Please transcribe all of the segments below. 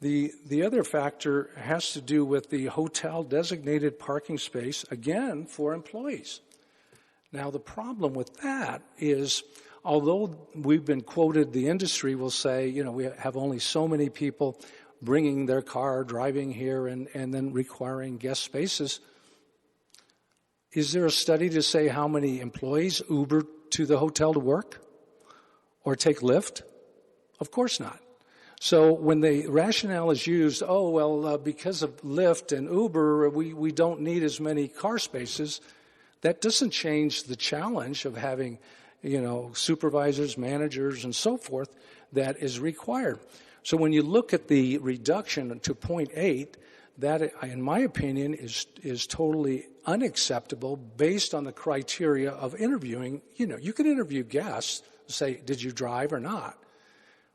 The other factor has to do with the hotel designated parking space, again, for employees. Now, the problem with that is, although we've been quoted, the industry will say, we have only so many people bringing their car, driving here, and then requiring guest spaces. Is there a study to say how many employees Uber to the hotel to work or take Lyft? Of course not. So when the rationale is used, because of Lyft and Uber, we don't need as many car spaces, that doesn't change the challenge of having, supervisors, managers, and so forth that is required. So when you look at the reduction to 0.8, that, in my opinion, is totally unacceptable based on the criteria of interviewing. You can interview guests, say, did you drive or not?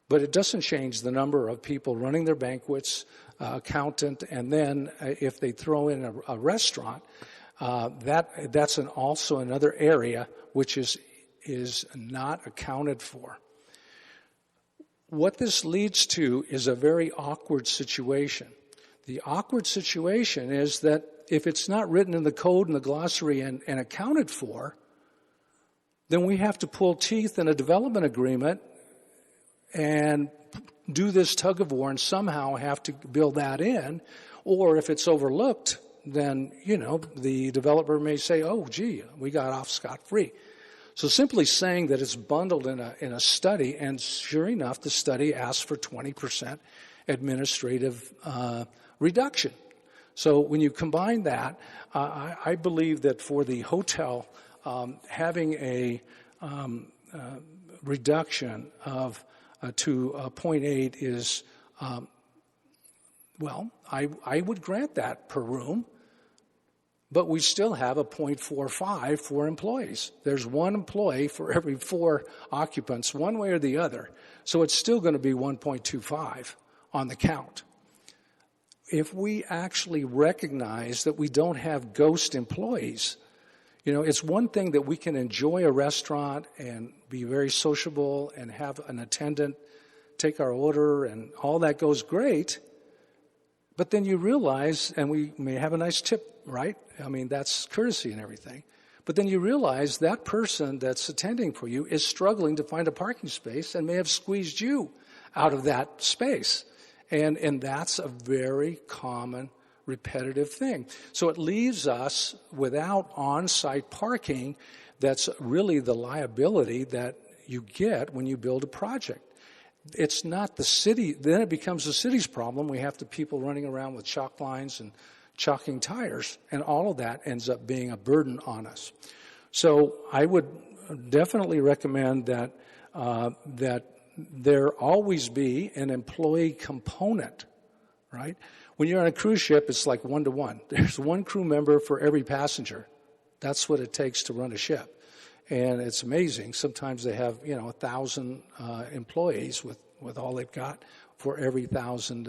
But it doesn't change the number of people running their banquets, accountant, and then if they throw in a restaurant, that's also another area which is not accounted for. What this leads to is a very awkward situation. The awkward situation is that if it's not written in the code and the glossary and accounted for, then we have to pull teeth in a development agreement and do this tug of war and somehow have to build that in. Or if it's overlooked, then, the developer may say, oh, gee, we got off scot-free. So simply saying that it's bundled in a study, and sure enough, the study asks for 20% administrative reduction. So when you combine that, I believe that for the hotel, having a reduction of to 0.8 is, I would grant that per room, but we still have a 0.45 for employees. There's one employee for every 4 occupants, one way or the other. So it's still going to be 1.25 on the count. If we actually recognize that we don't have ghost employees, it's one thing that we can enjoy a restaurant and be very sociable and have an attendant take our order and all that goes great, but then you realize, and we may have a nice tip, right? I mean, that's courtesy and everything. But then you realize that person that's attending for you is struggling to find a parking space and may have squeezed you out of that space. And that's a very common repetitive thing. So it leaves us without on-site parking. That's really the liability that you get when you build a project. It's not the city, then it becomes the city's problem. We have the people running around with chalk lines and chalking tires, and all of that ends up being a burden on us. So I would definitely recommend that there always be an employee component, right? When you're on a cruise ship, it's like 1-to-1. There's one crew member for every passenger. That's what it takes to run a ship. And it's amazing. Sometimes they have, 1,000 employees with all they've got for every 1,000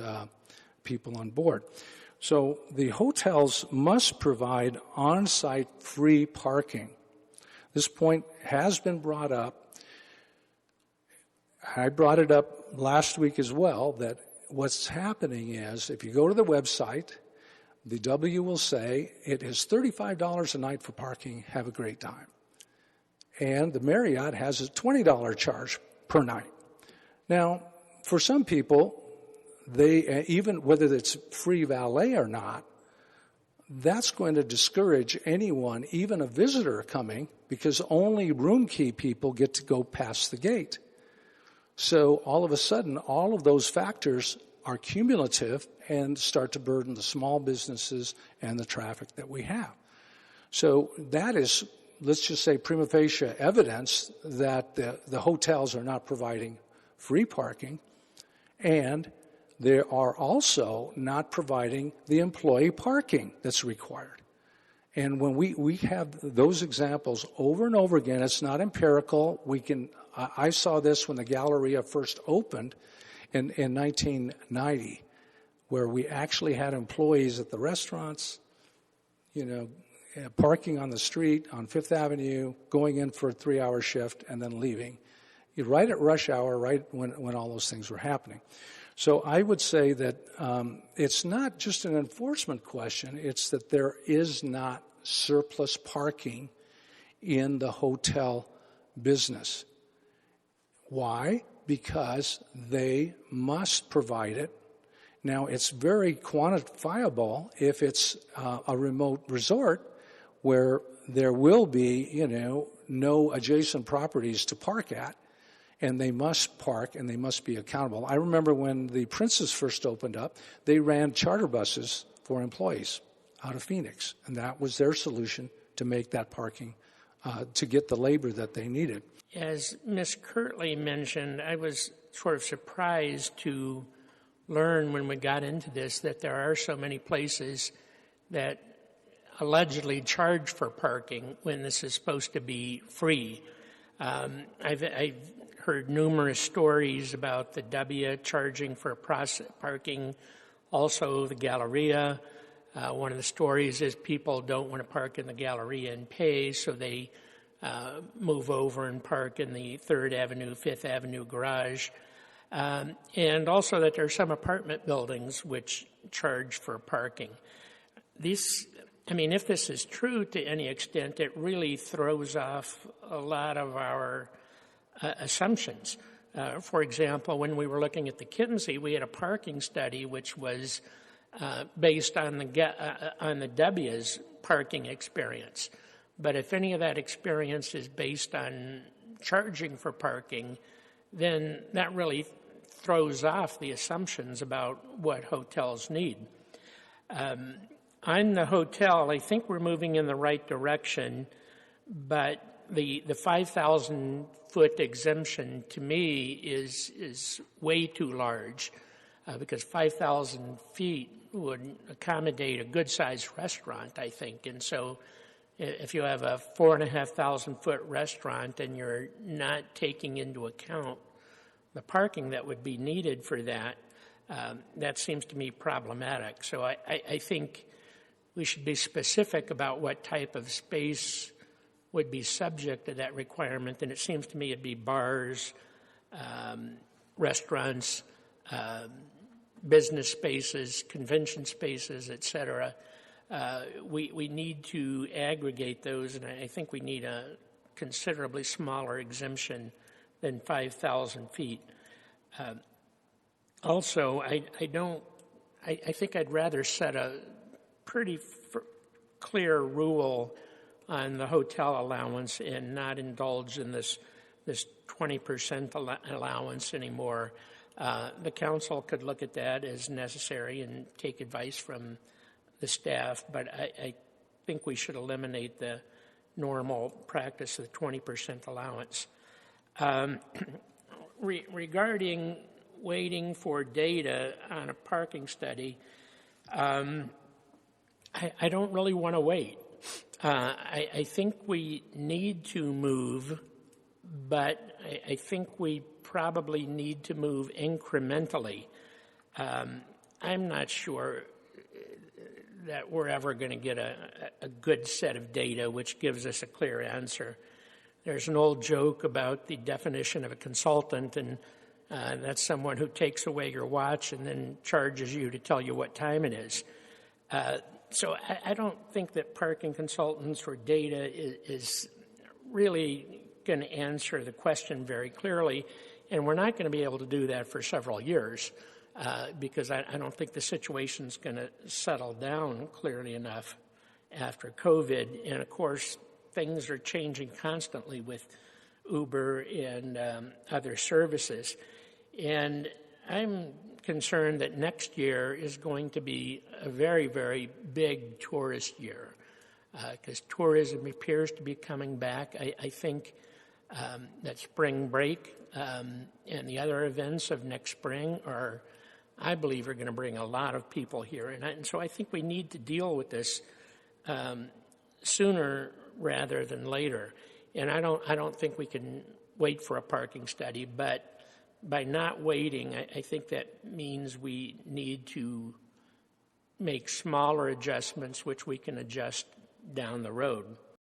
people on board. So the hotels must provide on-site free parking. This point has been brought up. I brought it up last week as well, that what's happening is if you go to the website, the W will say it is $35 a night for parking. Have a great time. And the Marriott has a $20 charge per night. Now, for some people, they even whether it's free valet or not, that's going to discourage anyone, even a visitor, coming because only room key people get to go past the gate. So all of a sudden, all of those factors are cumulative and start to burden the small businesses and the traffic that we have. So that is, let's just say, prima facie evidence that the hotels are not providing free parking, and they are also not providing the employee parking that's required. And when we have those examples over and over again, it's not empirical. I saw this when the Galleria first opened in 1990, where we actually had employees at the restaurants, parking on the street on Fifth Avenue, going in for a 3-hour shift and then leaving, right at rush hour, right when all those things were happening. So I would say that it's not just an enforcement question, it's that there is not surplus parking in the hotel business. Why? Because they must provide it. Now, it's very quantifiable if it's a remote resort where there will be, no adjacent properties to park at, and they must park and they must be accountable. I remember when the Princess first opened up, they ran charter buses for employees out of Phoenix, and that was their solution to make that parking, to get the labor that they needed. As Ms. Kirtley mentioned, I was sort of surprised to learn when we got into this that there are so many places that allegedly charge for parking when this is supposed to be free. I've heard numerous stories about the W charging for parking, also the Galleria. One of the stories is people don't want to park in the Galleria and pay, so they move over and park in the 3rd Avenue, 5th Avenue garage. And also that there are some apartment buildings which charge for parking. If this is true to any extent, it really throws off a lot of our assumptions. For example, when we were looking at the Kinsey, we had a parking study which was based on the W's parking experience. But if any of that experience is based on charging for parking, then that really throws off the assumptions about what hotels need. On the hotel, I think we're moving in the right direction, but the 5,000-foot exemption to me is way too large because 5,000 feet would accommodate a good-sized restaurant, I think. And so if you have a 4,500-foot restaurant and you're not taking into account the parking that would be needed for that, that seems to me problematic. So I think we should be specific about what type of space would be subject to that requirement, and it seems to me it'd be bars, restaurants, business spaces, convention spaces, et cetera. We need to aggregate those, and I think we need a considerably smaller exemption than 5,000 feet. Also, I think I'd rather set a pretty clear rule on the hotel allowance and not indulge in this 20% allowance anymore. The council could look at that as necessary and take advice from the staff, but I think we should eliminate the normal practice of the 20% allowance. Regarding waiting for data on a parking study, I don't really want to wait. I think we need to move, but I think we probably need to move incrementally. I'm not sure that we're ever going to get a good set of data which gives us a clear answer. There's an old joke about the definition of a consultant, and that's someone who takes away your watch and then charges you to tell you what time it is. So I don't think that parking consultants or data is really going to answer the question very clearly, and we're not going to be able to do that for several years because I don't think the situation's going to settle down clearly enough after COVID. And, of course, things are changing constantly with Uber and other services. And I'm concerned that next year is going to be a very, very big tourist year because tourism appears to be coming back. I think that spring break and the other events of next spring I believe, are going to bring a lot of people here. And so I think we need to deal with this sooner rather than later. And I don't think we can wait for a parking study, but by not waiting, I think that means we need to make smaller adjustments which we can adjust down the road.